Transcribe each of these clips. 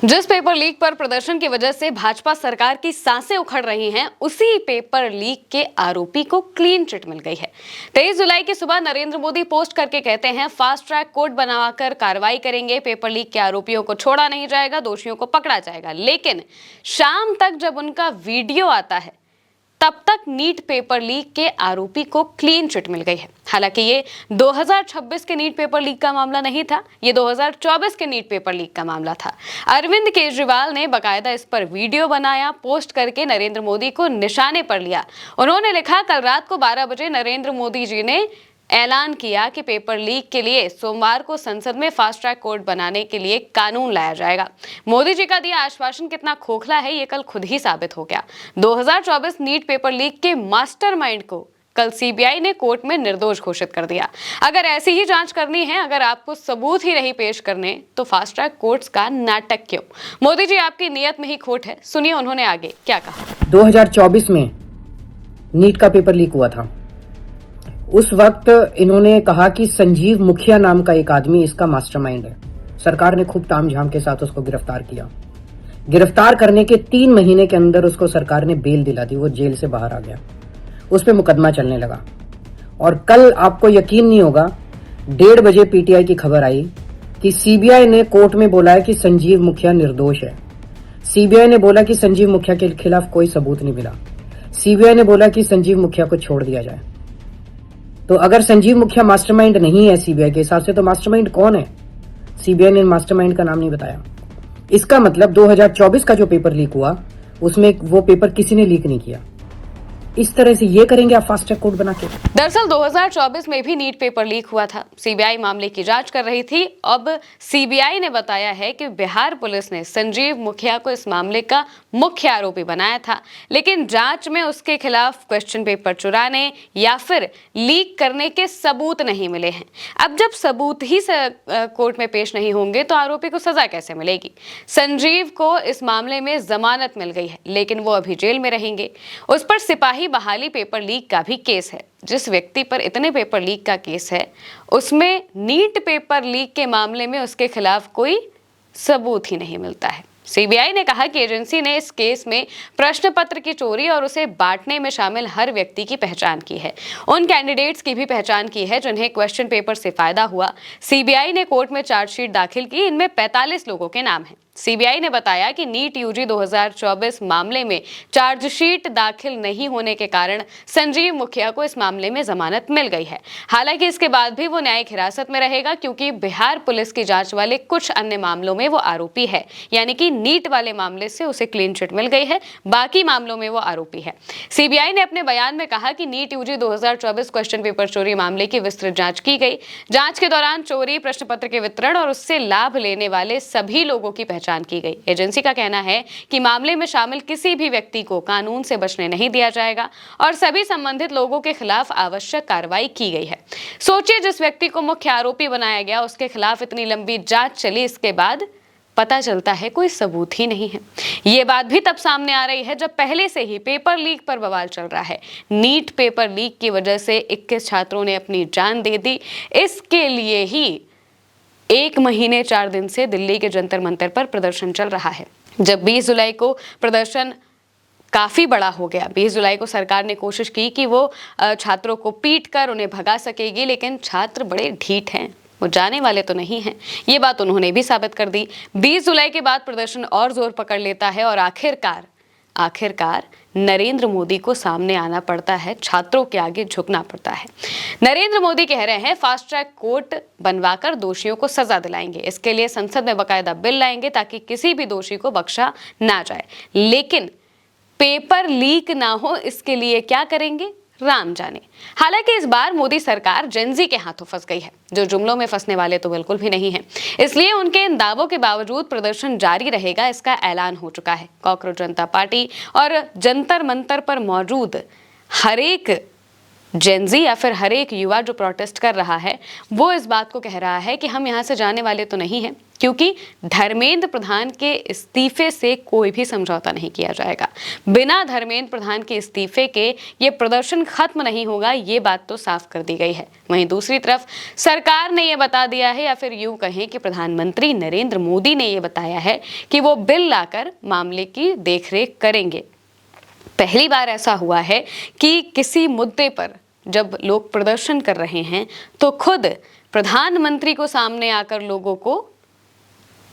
जिस paper leak पर प्रदर्शन की वजह से भाजपा सरकार की सांसें उखड़ रही हैं, उसी पेपर लीक के आरोपी को क्लीन चिट मिल गई है। 23 जुलाई की सुबह नरेंद्र मोदी पोस्ट करके कहते हैं, फास्ट ट्रैक कोर्ट बनाकर कार्रवाई करेंगे, पेपर लीक के आरोपियों को छोड़ा नहीं जाएगा, दोषियों को पकड़ा जाएगा। लेकिन शाम तक जब उनका वीडियो आता है, तब तक नीट पेपर लीक के आरोपी को क्लीन चिट मिल गई है। हालांकि ये 2026 के नीट पेपर लीक का मामला नहीं था, ये 2024 के नीट पेपर लीक का मामला था। अरविंद केजरीवाल ने बकायदा इस पर वीडियो बनाया, पोस्ट करके नरेंद्र मोदी को निशाने पर लिया। उन्होंने लिखा, कल रात को 12 बजे नरेंद्र मोदी जी ने ऐलान किया कि पेपर लीक के लिए सोमवार को संसद में फास्ट ट्रैक कोर्ट बनाने के लिए कानून लाया जाएगा। मोदी जी का दिया आश्वासन कितना खोखला है, ये कल खुद ही साबित हो गया। 2024 नीट पेपर लीक के मास्टरमाइंड को कल सीबीआई ने कोर्ट में निर्दोष घोषित कर दिया। अगर ऐसी ही जांच करनी है, अगर आपको सबूत ही नहीं पेश करने, तो फास्ट ट्रैक कोर्ट्स का नाटक क्यों? मोदी जी, आपकी नीयत में ही खोट है। सुनिए उन्होंने आगे क्या कहा। 2024 में नीट का पेपर लीक हुआ था। उस वक्त इन्होंने कहा कि संजीव मुखिया नाम का एक आदमी इसका मास्टरमाइंड है। सरकार ने खूब तामझाम के साथ उसको गिरफ्तार किया। गिरफ्तार करने के 3 महीने के अंदर उसको सरकार ने बेल दिला दी, वो जेल से बाहर आ गया। उस पे मुकदमा चलने लगा। और कल आपको यकीन नहीं होगा, 1:30 बजे पीटीआई की खबर आई कि सीबीआई ने कोर्ट में बोला है कि संजीव मुखिया निर्दोष है। सीबीआई ने बोला कि संजीव मुखिया के खिलाफ कोई सबूत नहीं मिला। सीबीआई ने बोला कि संजीव मुखिया को छोड़ दिया जाए। तो अगर संजीव मुखिया मास्टरमाइंड नहीं है सीबीआई के हिसाब से, तो मास्टरमाइंड कौन है? सीबीआई ने मास्टरमाइंड का नाम नहीं बताया। इसका मतलब 2024 का जो पेपर लीक हुआ, उसमें वो पेपर किसी ने लीक नहीं किया। इस तरह से ये करेंगे आप फास्ट ट्रैक कोर्ट बना के? दरअसल 2024 में भी नीट पेपर लीक हुआ था। सीबीआई मामले की जांच कर रही थी। अब सीबीआई ने बताया है कि बिहार पुलिस ने संजीव मुखिया को इस मामले का मुख्य आरोपी बनाया था, लेकिन जांच में उसके खिलाफ क्वेश्चन पेपर चुराने या फिर लीक करने के सबूत नहीं मिले हैं। अब जब सबूत ही कोर्ट में पेश नहीं होंगे, तो आरोपी को सजा कैसे मिलेगी? संजीव को इस मामले में जमानत मिल गई है, लेकिन वो अभी जेल में रहेंगे। उस पर सिपाही बहाली पेपर लीक का भी केस है। जिस व्यक्ति पर इतने पेपर लीक का केस है, उसमें नीट पेपर लीक के मामले में उसके खिलाफ कोई सबूत ही नहीं मिलता है। सीबीआई ने कहा कि एजेंसी ने इस केस में प्रश्न पत्र की चोरी और उसे बांटने में शामिल हर व्यक्ति की पहचान की है। उन कैंडिडेट्स की भी पहचान की है जिन्हें क्वेश्चन पेपर से फायदा हुआ। सीबीआई ने कोर्ट में चार्जशीट दाखिल की। इनमें 45 लोगों के नाम हैं। सीबीआई ने बताया कि नीट यूजी 2024 मामले में चार्जशीट दाखिल नहीं होने के कारण संजीव मुखिया को इस मामले में जमानत मिल गई है। हालांकि इसके बाद भी वो न्यायिक हिरासत में रहेगा, क्योंकि बिहार पुलिस की जांच वाले कुछ अन्य मामलों में वो आरोपी है। यानी कि नीट वाले मामले से उसे क्लीन चिट मिल गई है, बाकी मामलों में वो आरोपी है। सीबीआई ने अपने बयान में कहा कि नीट यूजी 2024 क्वेश्चन पेपर चोरी मामले की विस्तृत जांच की गई। जांच के दौरान चोरी, प्रश्न पत्र के वितरण और उससे लाभ लेने वाले सभी लोगों की पहचान की गई। एजेंसी का कहना है कि मामले में शामिल किसी भी व्यक्ति को कानून से बचने नहीं दिया जाएगा और सभी संबंधित लोगों के खिलाफ आवश्यक कार्रवाई की गई है। सोचिए, जिस व्यक्ति को मुख्य आरोपी बनाया गया, उसके खिलाफ इतनी लंबी जांच चली, इसके बाद पता चलता है कोई सबूत ही नहीं है। ये बात भी तब सामने आ रही है जब पहले से ही पेपर लीक पर बवाल चल रहा है। नीट पेपर लीक की वजह से 21 छात्रों ने अपनी जान दे दी। इसके लिए ही 1 महीने 4 दिन से दिल्ली के जंतर मंतर पर प्रदर्शन चल रहा है। जब 20 जुलाई को प्रदर्शन काफी बड़ा हो गया, 20 जुलाई को सरकार ने कोशिश की कि वो छात्रों को पीट कर उन्हें भगा सकेगी, लेकिन छात्र बड़े ढीठ हैं, वो जाने वाले तो नहीं हैं। ये बात उन्होंने भी साबित कर दी। 20 जुलाई के बाद प्रदर्शन और जोर पकड़ लेता है और आखिरकार नरेंद्र मोदी को सामने आना पड़ता है, छात्रों के आगे झुकना पड़ता है। नरेंद्र मोदी कह रहे हैं, फास्ट ट्रैक कोर्ट बनवाकर दोषियों को सजा दिलाएंगे। इसके लिए संसद में बकायदा बिल लाएंगे ताकि किसी भी दोषी को बख्शा ना जाए। लेकिन पेपर लीक ना हो, इसके लिए क्या करेंगे, राम जाने। हालांकि इस बार मोदी सरकार जेनजी के हाथों फंस गई है, जो जुमलों में फंसने वाले तो बिल्कुल भी नहीं है। इसलिए उनके इन दावों के बावजूद प्रदर्शन जारी रहेगा, इसका ऐलान हो चुका है। कॉकरोच जनता पार्टी और जंतर मंतर पर मौजूद हर एक जेनजी या फिर हर एक युवा जो प्रोटेस्ट कर रहा है वो इस बात को कह रहा है कि हम यहाँ से जाने वाले तो नहीं हैं, क्योंकि धर्मेंद्र प्रधान के इस्तीफे से कोई भी समझौता नहीं किया जाएगा। बिना धर्मेंद्र प्रधान के इस्तीफे के ये प्रदर्शन खत्म नहीं होगा, ये बात तो साफ कर दी गई है। वहीं दूसरी तरफ सरकार ने ये बता दिया है, या फिर यूं कहें कि प्रधानमंत्री नरेंद्र मोदी ने ये बताया है कि वो बिल लाकर मामले की देखरेख करेंगे। पहली बार ऐसा हुआ है कि किसी मुद्दे पर जब लोग प्रदर्शन कर रहे हैं तो खुद प्रधानमंत्री को सामने आकर लोगों को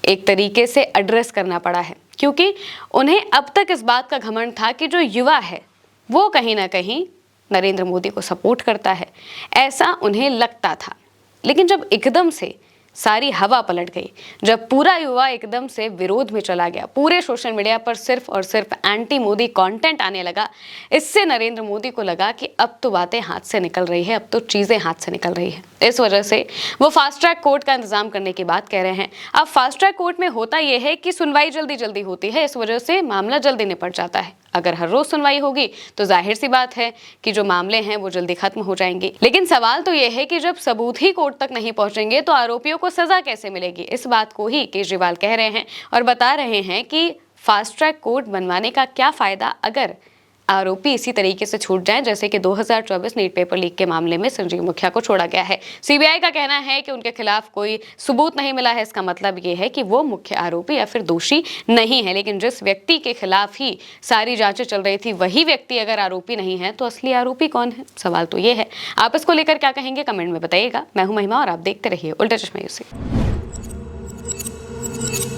एक तरीके से एड्रेस करना पड़ा है, क्योंकि उन्हें अब तक इस बात का घमंड था कि जो युवा है वो कहीं ना कहीं नरेंद्र मोदी को सपोर्ट करता है, ऐसा उन्हें लगता था। लेकिन जब एकदम से सारी हवा पलट गई, जब पूरा युवा एकदम से विरोध में चला गया, पूरे सोशल मीडिया पर सिर्फ और सिर्फ एंटी मोदी कंटेंट आने लगा, इससे नरेंद्र मोदी को लगा कि अब तो बातें हाथ से निकल रही है, अब तो चीजें हाथ से निकल रही है। इस वजह से वो फास्ट ट्रैक कोर्ट का इंतजाम करने की बात कह रहे हैं। अब फास्ट ट्रैक कोर्ट में होता यह है कि सुनवाई जल्दी जल्दी होती है, इस वजह से मामला जल्दी निपट जाता है। अगर हर रोज सुनवाई होगी तो जाहिर सी बात है कि जो मामले हैं वो जल्दी खत्म हो जाएंगे। लेकिन सवाल तो यह है कि जब सबूत ही कोर्ट तक नहीं पहुंचेंगे तो आरोपियों को सजा कैसे मिलेगी। इस बात को ही केजरीवाल कह रहे हैं और बता रहे हैं कि फास्ट ट्रैक कोर्ट बनवाने का क्या फायदा अगर आरोपी इसी तरीके से छूट जाएं, जैसे कि 2024 नीट पेपर लीक के मामले में संजीव मुखिया को छोड़ा गया है। सीबीआई का कहना है कि उनके खिलाफ कोई सबूत नहीं मिला है। इसका मतलब ये है कि वो मुख्य आरोपी या फिर दोषी नहीं है। लेकिन जिस व्यक्ति के खिलाफ ही सारी जांचें चल रही थी वही व्यक्ति अगर आरोपी नहीं है तो असली आरोपी कौन है? सवाल तो ये है। आप इसको लेकर क्या कहेंगे कमेंट में बताइएगा। मैं हूं महिमा और आप देखते रहिए उल्टा चश्मा न्यूज़।